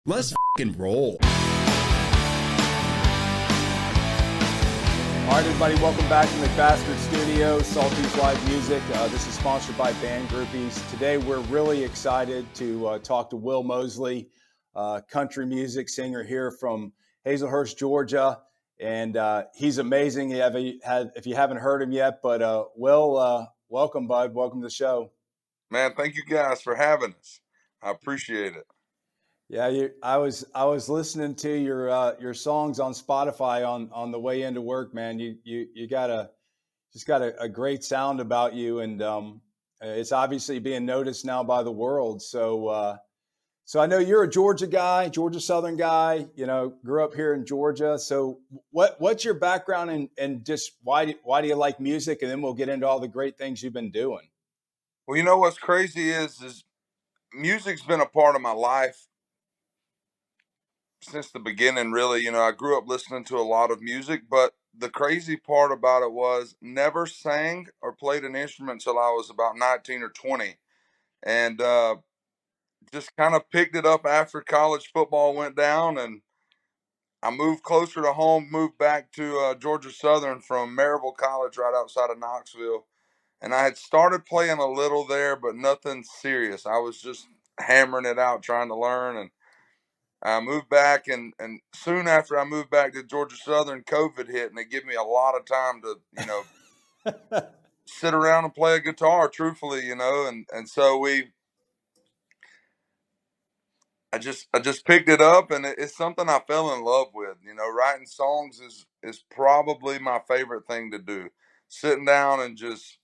Let's fucking roll. All right, everybody, welcome back to McBastard Studio, Salty's Live Music. This is sponsored by Band Groupies. Today, we're really excited to talk to Will Moseley, country music singer here from Hazelhurst, Georgia. And he's amazing if you haven't heard him yet. But Will, welcome, bud. Welcome to the show. Man, thank you guys for having us. I appreciate it. Yeah, I was listening to your songs on Spotify on the way into work, man. You got a great sound about you, and it's obviously being noticed now by the world. So I know you're a Georgia guy, Georgia Southern guy. You know, grew up here in Georgia. So what's your background and just why do you like music? And then we'll get into all the great things you've been doing. Well, you know what's crazy is music's been a part of my life since the beginning, really. You know, I grew up listening to a lot of music, but the crazy part about it was never sang or played an instrument until I was about 19 or 20. And just kind of picked it up after college football went down, and I moved closer to home, moved back to Georgia Southern from Maryville College right outside of Knoxville. And I had started playing a little there, but nothing serious. I was just hammering it out, trying to learn. And I moved back, and soon after I moved back to Georgia Southern, COVID hit, and it gave me a lot of time to, sit around and play a guitar, truthfully, and so I just picked it up, and it's something I fell in love with. You know, writing songs is probably my favorite thing to do. Sitting down and just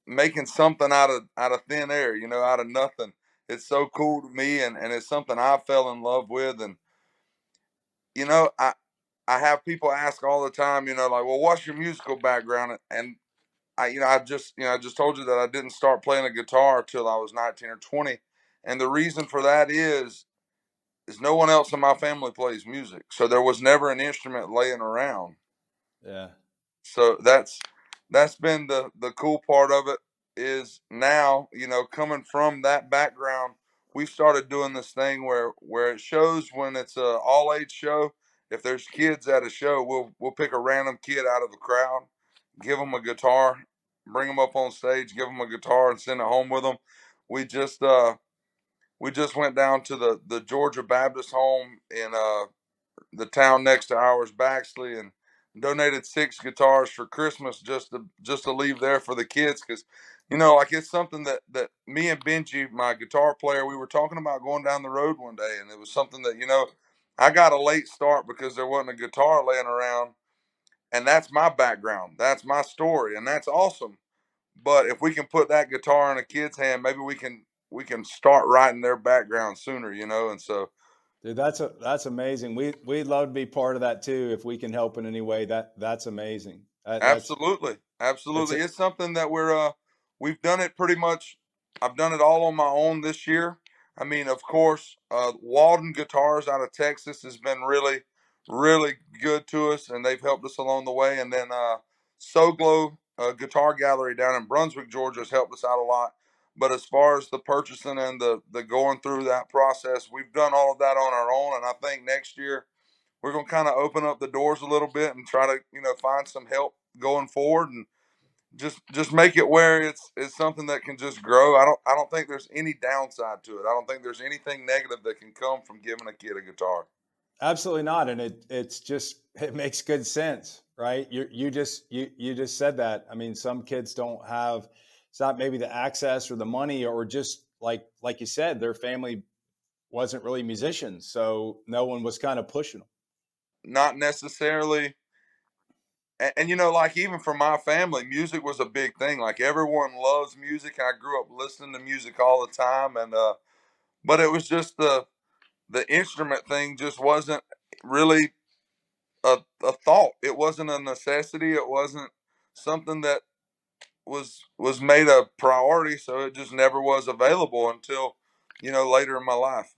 making something out of thin air, out of nothing. It's so cool to me, and it's something I fell in love with. And you know, I have people ask all the time, like, well, what's your musical background? And I just told you that I didn't start playing a guitar till I was 19 or 20. And the reason for that is no one else in my family plays music, so there was never an instrument laying around. Yeah. So that's been the cool part of it. Is now, coming from that background, we've started doing this thing where it shows when it's a all age show. If there's kids at a show, we'll pick a random kid out of the crowd, give them a guitar, bring them up on stage, give them a guitar, and send it home with them. We just went down to the Georgia Baptist home in the town next to ours, Baxley, and donated 6 guitars for Christmas just to leave there for the kids, because like, it's something that me and Benji, my guitar player, we were talking about going down the road one day, and it was something that I got a late start because there wasn't a guitar laying around, and that's my background, that's my story, and that's awesome. But if we can put that guitar in a kid's hand, maybe we can start writing their background sooner, and so. Dude, that's amazing. We'd love to be part of that too if we can help in any way. That's amazing. Absolutely. That's Absolutely. it. It's something that we've done it pretty much. I've done it all on my own this year. I mean, of course, Walden Guitars out of Texas has been really, really good to us, and they've helped us along the way. And then Soglo Guitar Gallery down in Brunswick, Georgia, has helped us out a lot. But as far as the purchasing and the going through that process, we've done all of that on our own. And I think next year we're going to kind of open up the doors a little bit and try to find some help going forward, and just make it where it's something that can just grow. I don't think there's any downside to it. I don't think there's anything negative that can come from giving a kid a guitar. Absolutely not, and it makes good sense, right? You just said that. I mean, some kids don't have, it's not maybe the access or the money, or just like you said, their family wasn't really musicians, so no one was kind of pushing them. Not necessarily. And like, even for my family, music was a big thing. Like, everyone loves music. I grew up listening to music all the time, and but it was just the instrument thing just wasn't really a thought. It wasn't a necessity. It wasn't something that was made a priority, so it just never was available until later in my life.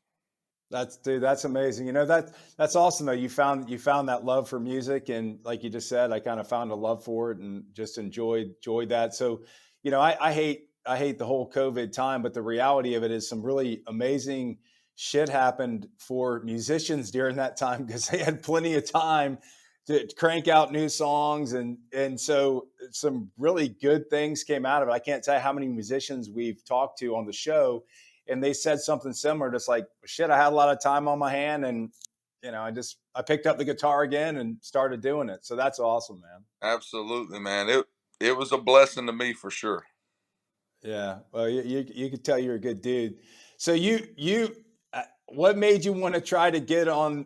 That's amazing. That's awesome though. You found that love for music, and like you just said, I kind of found a love for it and just enjoyed that. So, I hate the whole COVID time, but the reality of it is some really amazing shit happened for musicians during that time because they had plenty of time to crank out new songs, and so some really good things came out of it. I can't tell you how many musicians we've talked to on the show, and they said something similar, just like, shit, I had a lot of time on my hand, and I picked up the guitar again and started doing it. So that's awesome, man. Absolutely, man. It was a blessing to me for sure. Yeah, well, you could tell you're a good dude. So what made you want to try to get on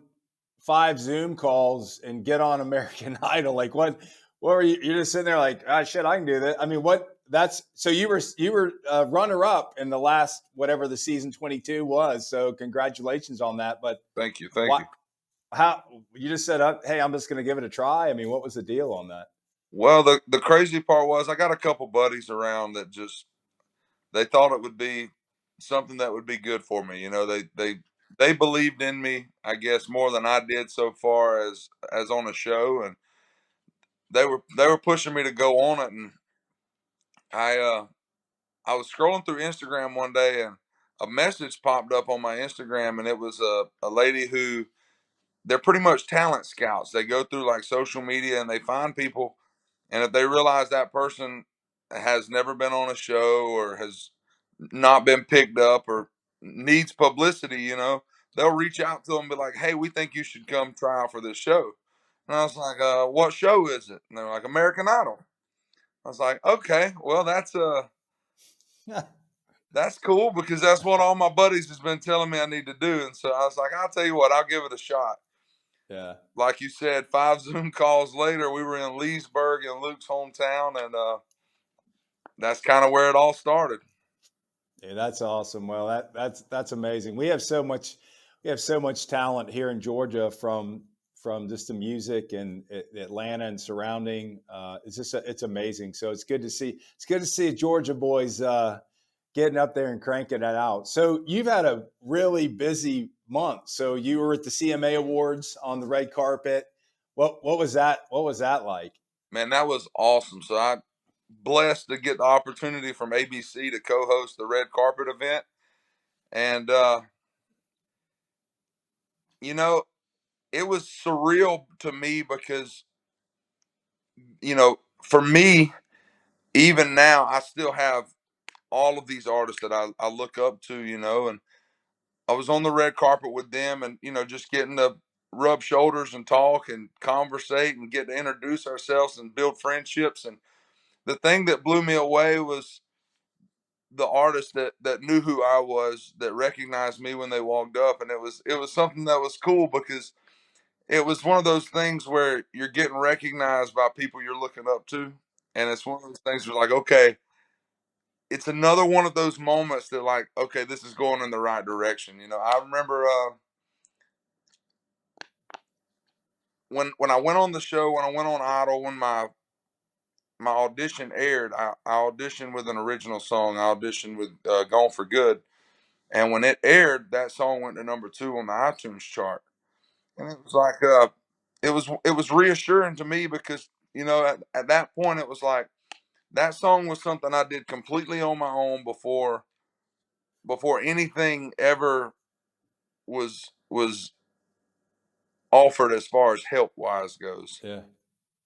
5 Zoom calls and get on American Idol? Like what were you? You're just sitting there like, ah, shit, I can do that. I mean, what? That's so you were runner up in the last whatever the season 22 was. So congratulations on that. But Thank you. what? How you just said, hey, I'm just going to give it a try. I mean, what was the deal on that? Well, the crazy part was I got a couple buddies around that just they thought it would be something that would be good for me. You know, they believed in me, I guess, more than I did so far as on a show, and they were pushing me to go on it. And I was scrolling through Instagram one day, and a message popped up on my Instagram, and it was a lady who they're pretty much talent scouts. They go through like social media and they find people, and if they realize that person has never been on a show or has not been picked up or needs publicity, they'll reach out to them and be like, "Hey, we think you should come try out for this show." And I was like, "What show is it?" And they're like, "American Idol." I was like, "Okay, well, that's cool because that's what all my buddies has been telling me I need to do." And so I was like, "I'll tell you what, I'll give it a shot." Yeah. Like you said, 5 Zoom calls later, we were in Leesburg in Luke's hometown, and that's kind of where it all started. Yeah, that's awesome. Well, that's amazing. We have so much talent here in Georgia from just the music and Atlanta and surrounding. It's amazing. So it's good to see Georgia boys getting up there and cranking it out. So you've had a really busy month. So you were at the CMA Awards on the red carpet. What was that? What was that like? Man, that was awesome. So I blessed to get the opportunity from ABC to co-host the red carpet event, and you know, it was surreal to me because for me, even now, I still have all of these artists that I look up to, and I was on the red carpet with them, and just getting to rub shoulders and talk and conversate and get to introduce ourselves and build friendships. And the thing that blew me away was the artists that knew who I was, that recognized me when they walked up, and it was something that was cool because it was one of those things where you're getting recognized by people you're looking up to, and it's one of those things where like, okay, it's another one of those moments that like, okay, this is going in the right direction. I remember when I went on the show, when I went on Idol, when my audition aired, I auditioned with an original song. I auditioned with "Gone for Good," and when it aired, that song went to #2 on the iTunes chart. And it was like, it was reassuring to me because at that point it was like that song was something I did completely on my own before anything ever was offered as far as help wise goes. Yeah.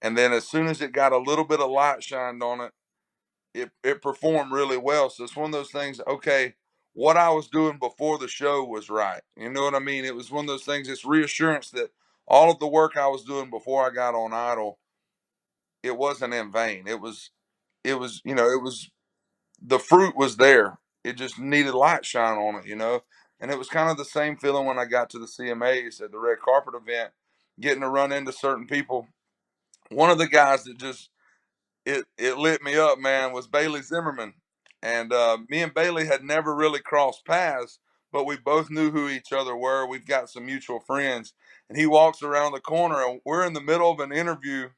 And then as soon as it got a little bit of light shined on it, it performed really well. So it's one of those things, okay, what I was doing before the show was right. You know what I mean? It was one of those things, it's reassurance that all of the work I was doing before I got on Idol, it wasn't in vain. It was the fruit was there. It just needed light shine on it. And it was kind of the same feeling when I got to the CMAs at the red carpet event, getting to run into certain people. One of the guys that just it lit me up, man, was Bailey Zimmerman. And me and Bailey had never really crossed paths, but we both knew who each other were. We've got some mutual friends. And he walks around the corner, and we're in the middle of an interview.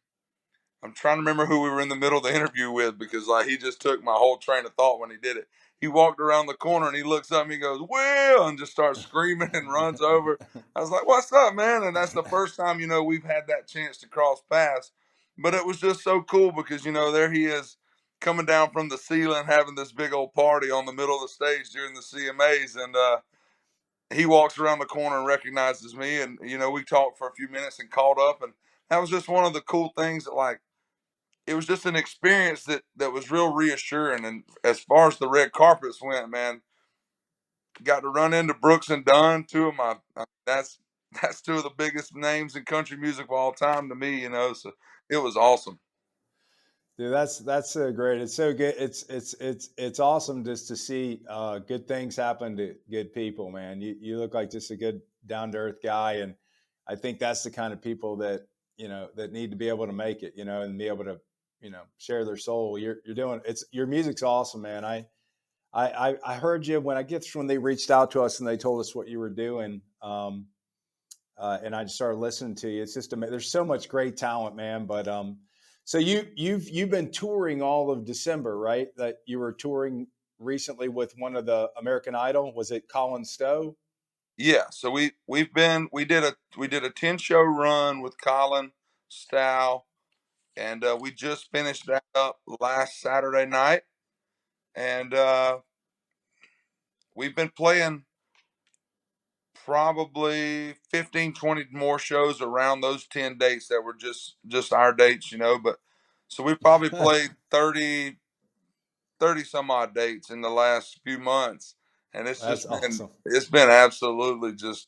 I'm trying to remember who we were in the middle of the interview with because like he just took my whole train of thought when he did it. He walked around the corner and he looks up and he goes, "Will," and just starts screaming and runs over. I was like, "What's up, man?" And that's the first time, we've had that chance to cross paths. But it was just so cool because, there he is coming down from the ceiling having this big old party on the middle of the stage during the CMAs. And he walks around the corner and recognizes me, and we talked for a few minutes and caught up, and that was just one of the cool things that, like, it was just an experience that was real reassuring. And as far as the red carpets went, man, got to run into Brooks and Dunn, two of my that's two of the biggest names in country music of all time to me, so it was awesome. Dude, that's so great. It's so good. It's awesome just to see good things happen to good people, man. You look like just a good down to earth guy, and I think that's the kind of people that that need to be able to make it, and be able to share their soul. You're doing your music's awesome, man. I heard you when they reached out to us and they told us what you were doing. And I just started listening to you. It's just there's so much great talent, man. But so you've been touring all of December, right? That you were touring recently with one of the American Idol. Was it Colin Stough? Yeah, so we did a 10 show run with Colin Stough, and we just finished that up last Saturday night, and we've been playing probably 15, 20 more shows around those 10 dates that were just our dates, but so we probably played 30 some odd dates in the last few months, and That's awesome. it's been absolutely just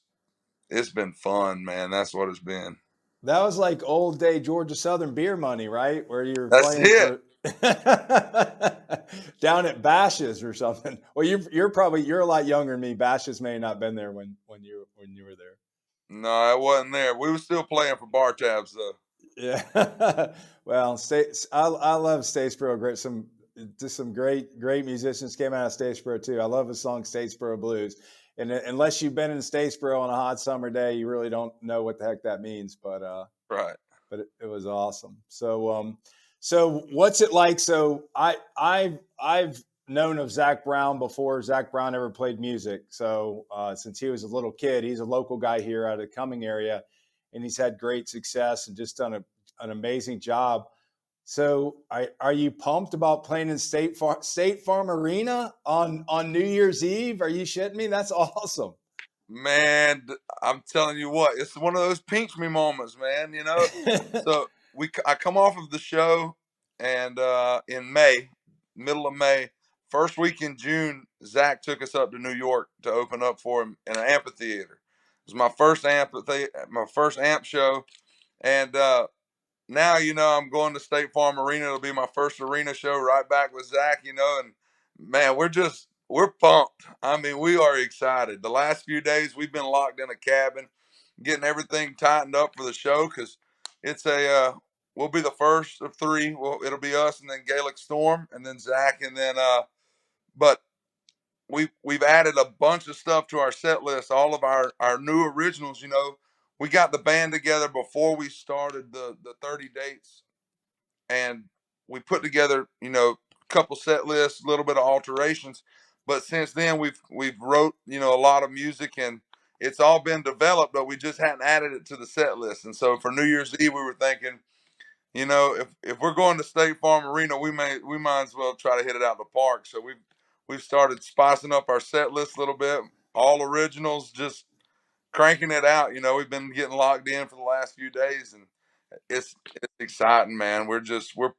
it's been fun, man. That's what it's been. That was like old day Georgia Southern beer money, right? Where you were That's playing it. for down at Bashas or something. Well, you're a lot younger than me. Bashas may not have been there when you were there. No, I wasn't there. We were still playing for bar tabs though. Yeah. Well, I love Statesboro. Some great musicians came out of Statesboro too. I love the song Statesboro Blues. And unless you've been in Statesboro on a hot summer day, you really don't know what the heck that means. Right. But it was awesome. So what's it like? So I've known of Zach Brown before Zach Brown ever played music. So since he was a little kid, he's a local guy here out of the Cumming area, and he's had great success and just done an amazing job. So are you pumped about playing in State Farm Arena on New Year's Eve? Are you shitting me? That's awesome. Man, I'm telling you what, it's one of those pinch me moments, man. So I come off of the show, and in May, middle of May, first week in June, Zach took us up to New York to open up for him in an amphitheater. It was my first amp show, and now I'm going to State Farm Arena. It'll be my first arena show right back with Zach. And man, we're pumped. I mean, we are excited. The last few days we've been locked in a cabin, getting everything tightened up for the show, because it's we'll be the first of three. Well, it'll be us, and then Gaelic Storm, and then Zach, and then but we've added a bunch of stuff to our set list. All of our new originals. We got the band together before we started the 30 dates, and we put together a couple set lists, a little bit of alterations. But since then we've wrote a lot of music, and it's all been developed, but we just hadn't added it to the set list. And so for New Year's Eve, we were thinking, if we're going to State Farm Arena, we might as well try to hit it out the park. So we've started spicing up our set list a little bit, all originals, just cranking it out. We've been getting locked in for the last few days, and it's exciting, man. We're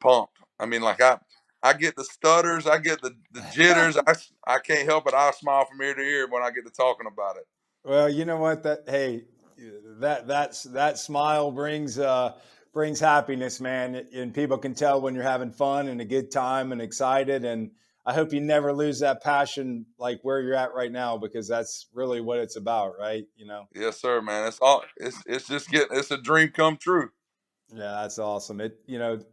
pumped. I mean, like I get the stutters, I get the jitters. I can't help it. I smile from ear to ear when I get to talking about it. Well, you know what? That smile brings happiness, man, and people can tell when you're having fun and a good time and excited. And I hope you never lose that passion, like where you're at right now, because that's really what it's about, right? Yes, sir, man. It's a dream come true. Yeah, that's awesome.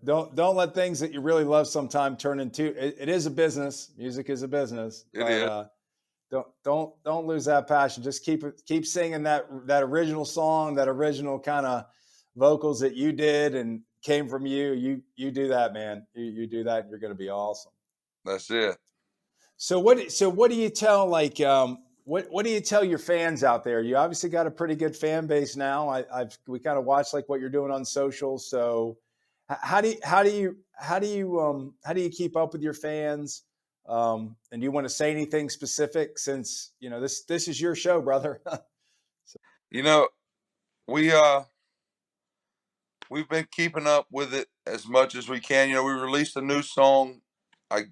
Don't let things that you really love sometime turn into it is a business. Music is a business, It but is. don't lose that passion. Just keep singing that original song, that original kind of vocals that you did and came from you. You do that, man. You do that, and you're going to be awesome. That's it. So what do you tell what do you tell your fans out there? You obviously got a pretty good fan base now. We kind of watch like what you're doing on social. So how do you keep up with your fans? And you want to say anything specific, since this is your show, brother? You know, we we've been keeping up with it as much as we can. You know, we released a new song. I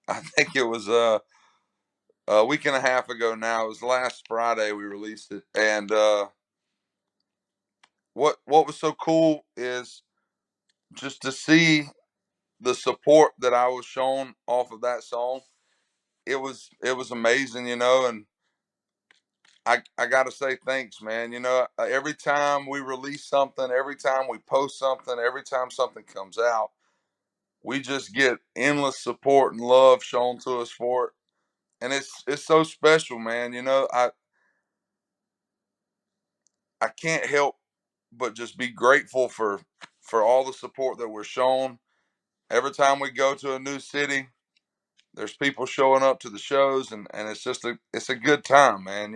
I think it was a week and a half ago now. It was last Friday we released it, and what was so cool is just to see the support that I was shown off of that song. It was amazing, and I got to say thanks, man. Every time we release something, every time we post something, every time something comes out, we just get endless support and love shown to us for it, and it's so special, man. I can't help but just be grateful for all the support that we're shown. Every time we go to a new city, there's people showing up to the shows, and it's a good time, man.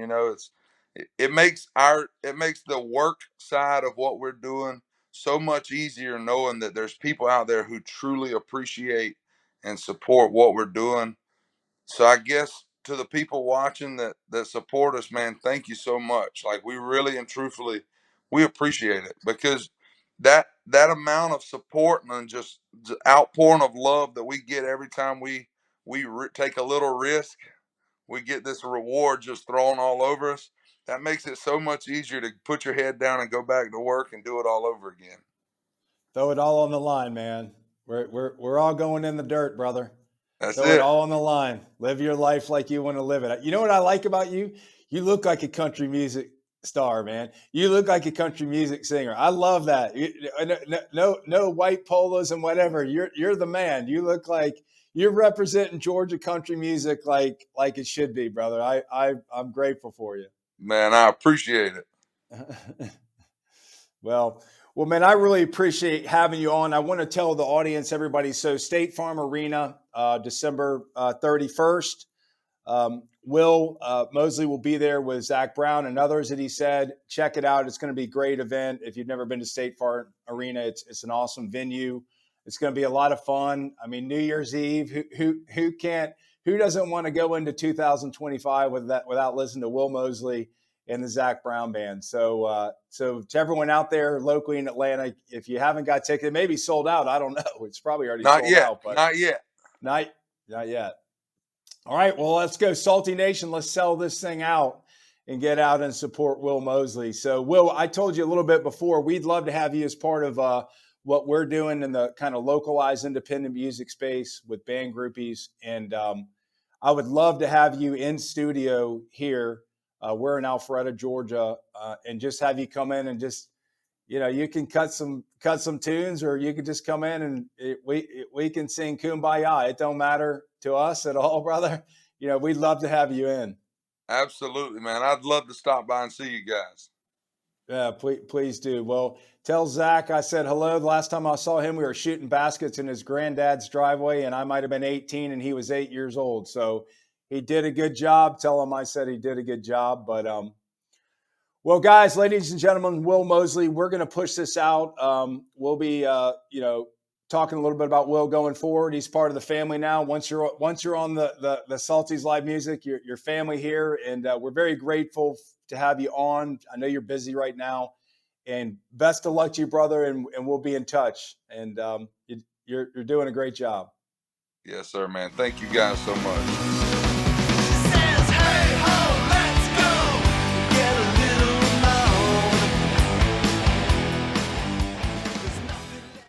It makes the work side of what we're doing so much easier, knowing that there's people out there who truly appreciate and support what we're doing. So I guess to the people watching that support us, man, thank you so much. Like, we really and truthfully, we appreciate it, because that amount of support and just the outpouring of love that we get every time we take a little risk, we get this reward just thrown all over us. That makes it so much easier to put your head down and go back to work and do it all over again. Throw it all on the line, man. We're all going in the dirt, brother. That's Throw it it. all on the line. Live your life like you want to live it. You know what I like about you? You look like a country music star, man. You look like a country music singer. I love that. No white polos and whatever. You're the man. You look like you're representing Georgia country music like it should be, brother. I'm grateful for you. Man, I appreciate it. Well, man, I really appreciate having you on. I want to tell the audience, everybody, so State Farm Arena, December 31st. Will Moseley will be there with Zach Brown and others that he said. Check it out. It's going to be a great event. If you've never been to State Farm Arena, it's an awesome venue. It's going to be a lot of fun. I mean, New Year's Eve, who doesn't want to go into 2025 without listening to Will Moseley and the Zach Brown Band? So to everyone out there locally in Atlanta, if you haven't got tickets, it may be sold out. I don't know. It's probably already Not sold yet. out, but Not yet. not yet. All right, well, let's go, Salty Nation. Let's sell this thing out and get out and support Will Moseley. So, Will, I told you a little bit before, we'd love to have you as part of what we're doing in the kind of localized independent music space with band groupies. And I would love to have you in studio here. We're in Alpharetta, Georgia, and just have you come in and just, you can cut some tunes, or you can just come in and we can sing Kumbaya. It don't matter to us at all, brother. We'd love to have you in. Absolutely, man. I'd love to stop by and see you guys. Yeah, please do. Well, tell Zach I said hello. The last time I saw him, we were shooting baskets in his granddad's driveway, and I might have been 18 and he was 8 years old. So he did a good job. Tell him I said he did a good job. But well, guys, ladies and gentlemen, Will Moseley, we're going to push this out. We'll be, talking a little bit about Will going forward. He's part of the family now. Once you're on the Salties Live Music, your family here, and we're very grateful to have you on. I know you're busy right now, and best of luck to you, brother. And we'll be in touch. And you're doing a great job. Yes, sir, man. Thank you guys so much.